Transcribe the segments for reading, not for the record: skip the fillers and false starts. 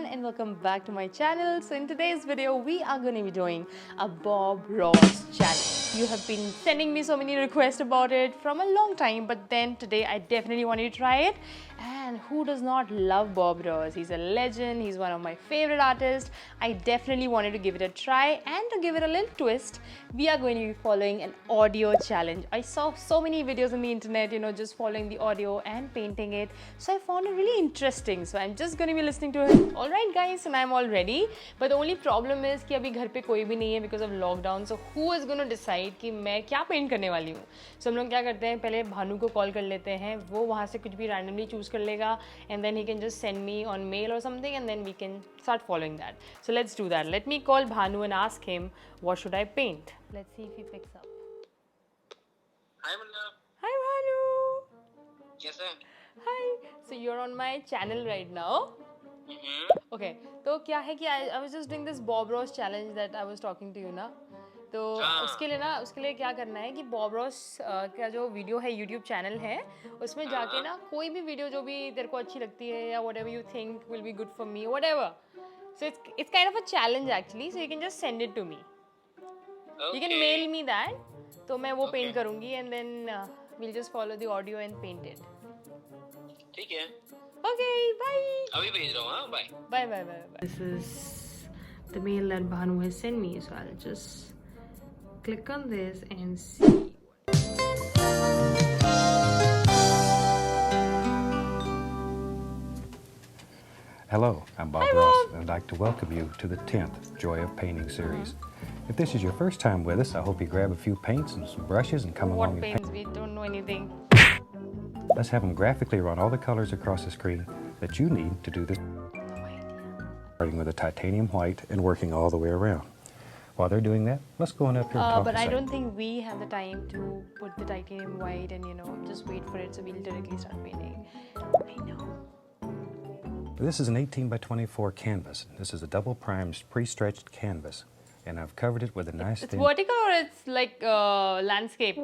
everyone and welcome back to my channel. So in today's video we are going to be doing a Bob Ross challenge. You have been sending me so many requests about it from a long time, but then today I definitely wanted to try it. And who does not love Bob Ross? He's a legend, he's one of my favorite artists. I definitely wanted to give it a try, and to give it a little twist, we are going to be following an audio challenge. I saw so many videos on the internet, just following the audio and painting it. So I found it really interesting. So I'm just going to be listening to it. Alright guys, and I'm all ready. But the only problem is कि अभी घर पे कोई भी नहीं है because of lockdown. So who is going to decide कि मैं क्या पेंट करने वाली हूँ? So हम लोग क्या करते हैं, पहले भानु को कॉल कर लेते हैं, वो वहाँ से कुछ भी randomly choose कर लेगा, and then he can just send me on mail or something, and then we can start following that. So let's do that. Let me call Bhanu and ask him what should I paint. Let's see if he picks up. Hi, Manna. Hi Bhanu. Yes, sir. Hi. So you're on my channel right now. Okay. तो क्या है कि I was just doing this Bob Ross challenge that I was talking to you ना. तो उसके लिए क्या करना है कि बॉब रॉस का जो वीडियो है यूट्यूब चैनल है, उसमें जाके ना कोई भी वीडियो जो भी तेरे को अच्छी लगती है या whatever you think will be good for me, whatever. So it's kind of a challenge actually. So you can just send it to me. Okay. You can mail me that. तो मैं वो पेंट करूँगी and then we'll just follow the audio and paint it. ठीक है. Okay, bye. अभी भेज रहा हूँ, हाँ, bye. Bye. This is the mail that Bhanu has sent me, so I'll just click on this and see. Hello, I'm Bob Ross, and I'd like to welcome you to the 10th Joy of Painting series. If this is your first time with us, I hope you grab a few paints and some brushes and come along and paint. What paints? We don't know anything. Let's have them graphically run all the colors across the screen that you need to do this. Starting with a titanium white and working all the way around. While they're doing that, let's go on up here and talk But a I second. don't think we have the time to put the titanium white and just wait for it, so we'll directly start painting. I know. This is an 18 by 24 canvas. This is a double primed pre-stretched canvas, and I've covered it with a nice It's thin vertical or it's like landscape?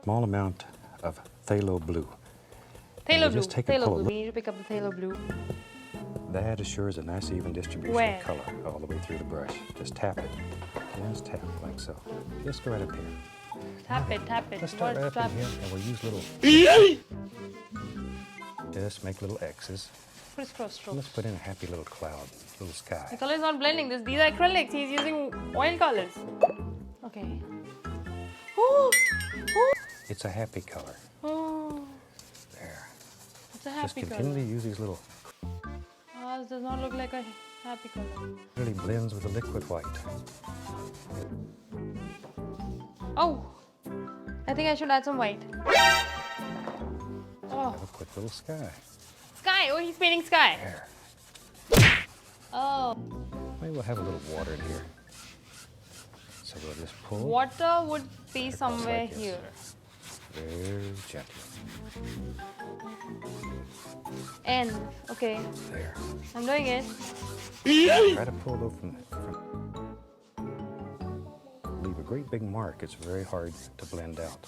small amount of phthalo blue. Phthalo just blue. take a Phthalo pull. blue. We need to pick up the phthalo blue. That assures a nice even distribution Where? of color all the way through the brush. Just tap it. Just tap it like so. Just go right up here. Tap it. Let's start right What's up in tap? here, and we'll use little... Just make little X's. Crisscross strokes. Let's put in a happy little cloud, little The sky. color is not blending. These are acrylics. He's using oil colors. Okay. Oh! It's a happy color. Oh! There. It's a Just happy color. continually use these little... This does not look like a happy color. Really blends with the liquid white. Oh! I think I should add some white. Oh! Have a quick little sky. Sky! Oh, he's painting sky. There. Oh. Maybe we'll have a little water in here. So we'll just pull. Water would be Across somewhere like this. here. Very gently. And, okay. There. I'm doing it. Try to pull though from leave a great big mark. It's very hard to blend out.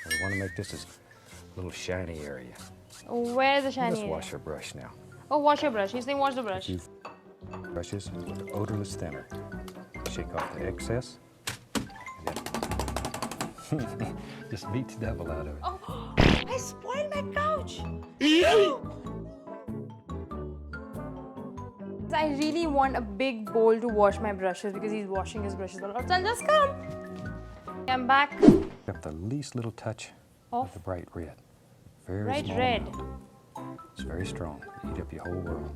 And we want to make this as a little shiny area. Where's the shiny Let's area? wash your brush now. Oh, wash your brush. He's saying wash the brush. Use brushes with odorless thinner. Shake off the excess. And then just beat the devil out of it. Oh, I spoiled my couch. I really want a big bowl to wash my brushes because he's washing his brushes a lot. So I'll just come. I'm back. Got the least little touch of the bright red. Very Bright small red. amount. It's very strong. Eat up your whole world.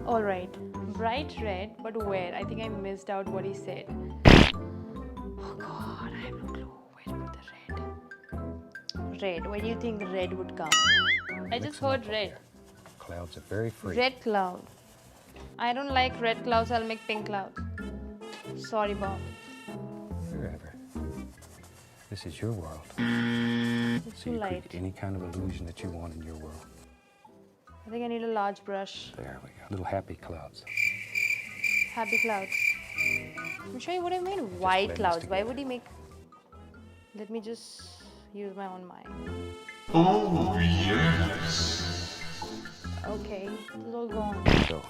All right. Bright red, but where? I think I missed out what he said. Oh God, I have no clue. Where to put the red? Red. Where do you think red would come? I just heard red. Clouds are very free. Red cloud. I don't like red clouds. I'll make pink clouds. Sorry, Bob. Wherever. This is your world. It's So too you light. create any kind of illusion that you want in your world. I think I need a large brush. There we go. Little happy clouds. Happy clouds. I'm sure he would have made white blend this clouds. Why together. would he make... Let me just use my own mind. Oh, yes. Okay, it's all gone. So,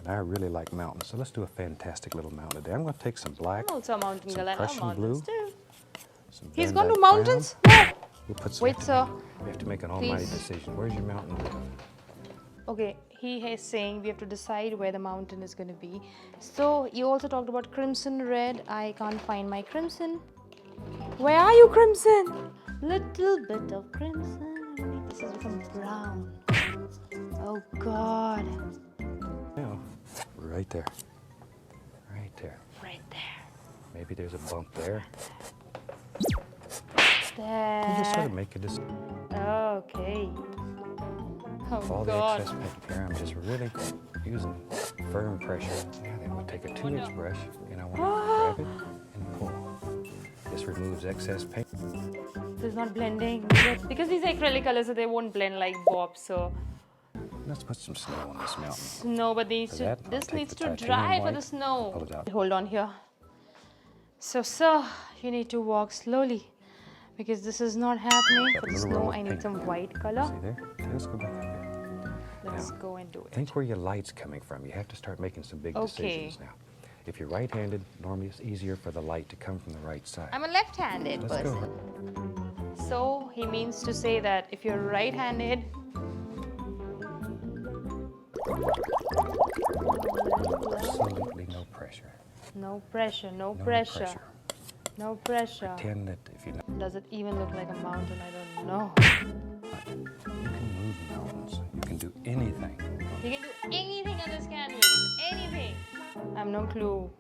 and I really like mountains, so let's do a fantastic little mountain today. I'm going to take some black, I'm also a mountain some girl. I love Prussian mountains blue, too. some He's Van gone to Dyke mountains? brown. No. We'll put some, Wait, sir. we have to make an almighty Please. decision. Where's your mountain? Okay, he is saying we have to decide where the mountain is going to be. So, you also talked about crimson red. I can't find my crimson. Where are you, crimson? Little bit of crimson. This is some brown. Oh, God. Yeah, right there. Right there. Right there. Maybe there's a bump there. There. You just sort of make a decision. Okay. Oh, All the God. excess paint here, I'm just really using firm pressure. Yeah, then we'll take a 2-inch brush and I want to grab it and pull. This removes excess paint. This is not blending. Because these are acrylic colors, so they won't blend like Bob. So, Let's put some snow on this mountain. no, but these For that, I'll this take needs the to titanium dry for white, the snow. pull it out. Hold on here. So, sir, you need to walk slowly because this is not happening. For the Little roll snow, of I need paint. some white color. See there? Okay, let's go back up here. Let's Now, go and do it. Think where your light's coming from. You have to start making some big Okay. decisions now. If you're right-handed, normally it's easier for the light to come from the right side. I'm a left-handed Let's person. go. So, he means to say that if you're right-handed, Absolutely no pressure. no pressure, no No pressure, no pressure. Pretend that if you know, Does it even look like a mountain? I don't know. you can move mountains. You can do anything. You can do anything on this canvas. Anything. I have no clue.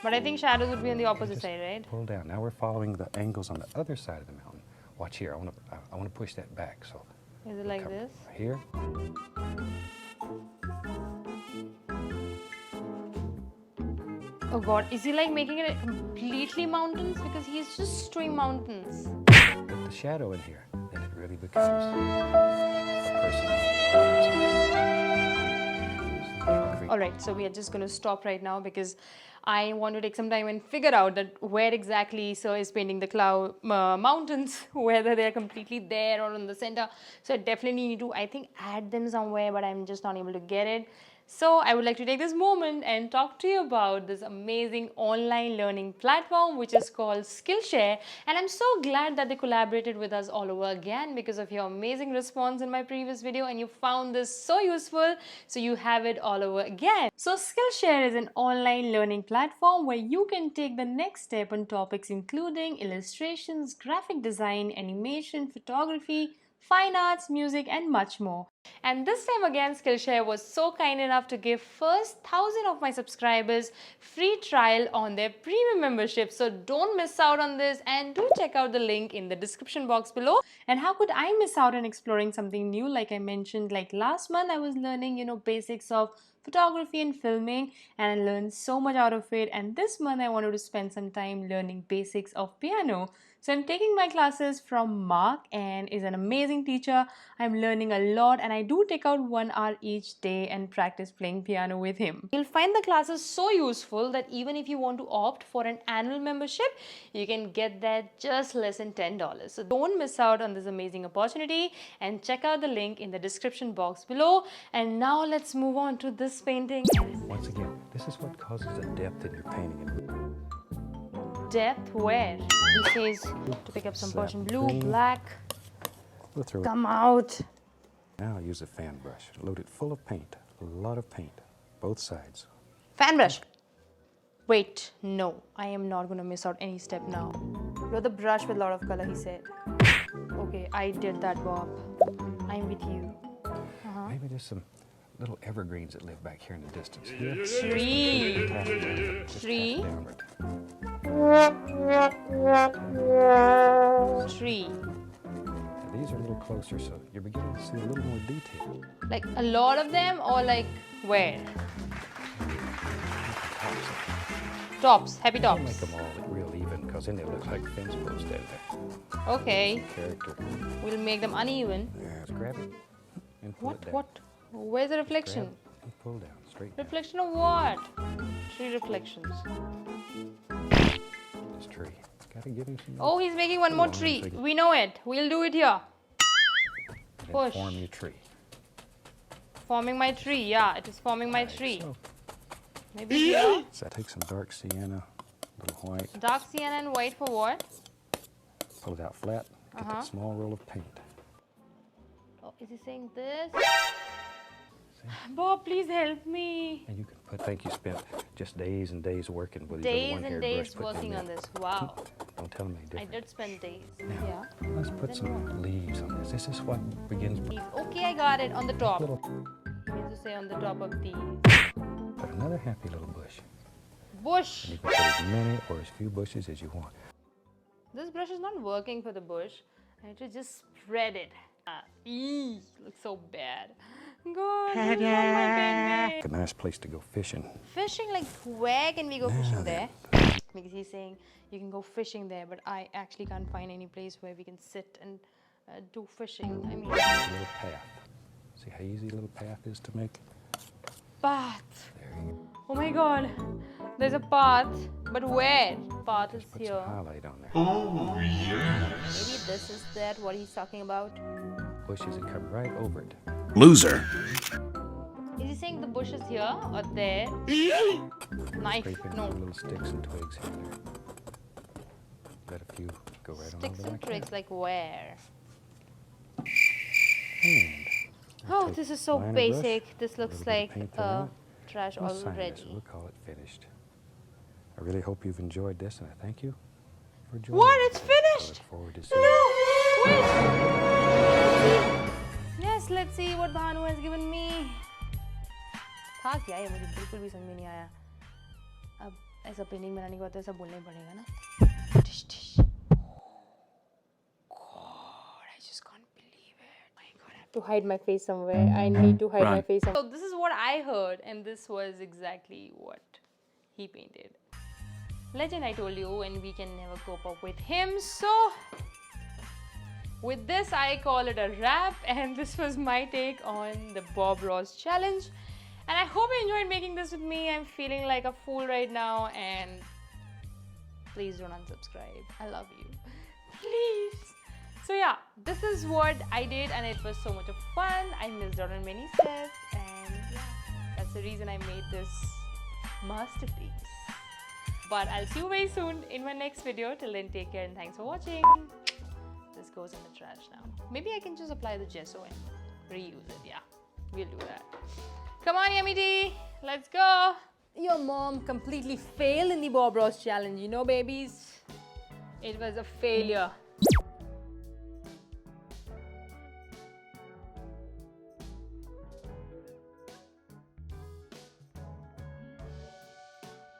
But I think shadows would be on the opposite Just side, right? Pull down. Now we're following the angles on the other side of the mountain. Watch here. I want to push that back. So Is it like come this? here. Oh God, is he like making it completely mountains? Because he's just doing mountains. Put the shadow in here. Then it really becomes a personality. Alright, so we are just going to stop right now because I want to take some time and figure out that where exactly Sir is painting the cloud mountains, whether they're completely there or in the center. So I definitely need to, I think, add them somewhere, but I'm just not able to get it. So I would like to take this moment and talk to you about this amazing online learning platform which is called Skillshare, and I'm so glad that they collaborated with us all over again because of your amazing response in my previous video and you found this so useful, so you have it all over again. So Skillshare is an online learning platform where you can take the next step on topics including illustrations, graphic design, animation, photography, fine arts, music, and much more. And this time again, Skillshare was so kind enough to give first 1,000 of my subscribers free trial on their premium membership. So don't miss out on this and do check out the link in the description box below. And how could I miss out on exploring something new? Like I mentioned, like last month I was learning, basics of photography and filming, and I learned so much out of it. And this month I wanted to spend some time learning basics of piano. So I'm taking my classes from Mark, and is an amazing teacher. I'm learning a lot and I do take out 1 hour each day and practice playing piano with him. You'll find the classes so useful that even if you want to opt for an annual membership, you can get that just less than $10. So don't miss out on this amazing opportunity and check out the link in the description box below. And now let's move on to this painting. Once again, this is what causes the depth in your painting. Depth where? He says to pick up some Slap Persian blue, green. black. We'll throw it. Come out. Now use a fan brush. Load it full of paint. A lot of paint. Both sides. Fan brush. Wait, no. I am not going to miss out any step now. You're the brush with a lot of color, he said. Okay, I did that, Bob. I'm with you. Maybe there's some little evergreens that live back here in the distance. Here. Tree. Tap it down. Just Tree. tap it downward. Tree. Now, these are a little closer, so you're beginning to see a little more detail. Like a lot of them or like where? Tops. Happy Don't make tops. them all real even, because then they look like fence posts down there. Okay. Character. We'll make them uneven. Yeah, just grab it and pull it down. What? Where's the reflection? Grab and pull down, straight down. Reflection of what? Tree reflections. This tree. Gotta give him some. Oh, he's making one more Hold on, tree. so you- We know it. We'll do it here. and then push. form your tree. forming my tree. Yeah, it is forming my tree. So, Maybe here. so take some dark sienna, a little white, Dark sienna and white for what? pull it out flat, get that small roll of paint. Oh, is he saying this? Bob, please help me. And you can put, I think you spent just days and days working with these Days little and one-haired days brush putting working them on in. this. Wow. Don't tell me I different. did spend days. Now, Yeah. let's put some leaves on this. This is what begins with Okay, I got it on the top. little, Means to say on the top of these. put another happy little bush. Bush. You can put as many or as few bushes as you want. This brush is not working for the bush. I need to just spread it. Looks so bad. God, this is not my baby. A nice place to go fishing. Fishing, like where can we go fishing there? Because he's saying you can go fishing there, but I actually can't find any place where we can sit and do fishing. I mean, A little path. See how easy a little path is to make? path. There you go. Oh my God, there's a path, but where? Path is Put here. some highlight on there. Maybe this is that what he's talking about. Bushes and come right over it. Loser. Is he saying the bush is here or there? Knife? Scrape in No. little sticks and twigs here and there. Let a few go right on Sticks over and like twigs, like where? that. And Oh, take this is so liner brush, basic. This a looks little bit of like paint there. trash We'll sign this. already. We'll call it finished. I really hope you've enjoyed this, and I thank you for joining What? me. It's I finished? look forward to seeing No! you. Wait! Yes, let's see what Bhanu has given me. था क्या ये मुझे बिल्कुल भी समझ में नहीं आया. अब ऐसा पेंटिंग बनाने के बाद तो ऐसा बोलना ही पड़ेगा ना. Tish, tish. God, I just can't believe it. My God, I have to hide my face somewhere. I need to hide my face somewhere. So this is what I heard, and this was exactly what he painted. Legend, I told you, and we can never cope up with him. So with this, I call it a wrap, and this was my take on the Bob Ross challenge. And I hope you enjoyed making this with me. I'm feeling like a fool right now, and please don't unsubscribe. I love you. Please. So yeah, this is what I did, and it was so much of fun. I missed out on many steps, and yeah, that's the reason I made this masterpiece. But I'll see you very soon in my next video. Till then, take care and thanks for watching. This goes in the trash now. Maybe I can just apply the gesso and reuse it. Yeah, we'll do that. Come on, Yummy D, let's go. Your mom completely failed in the Bob Ross challenge, you know, babies. It was a failure.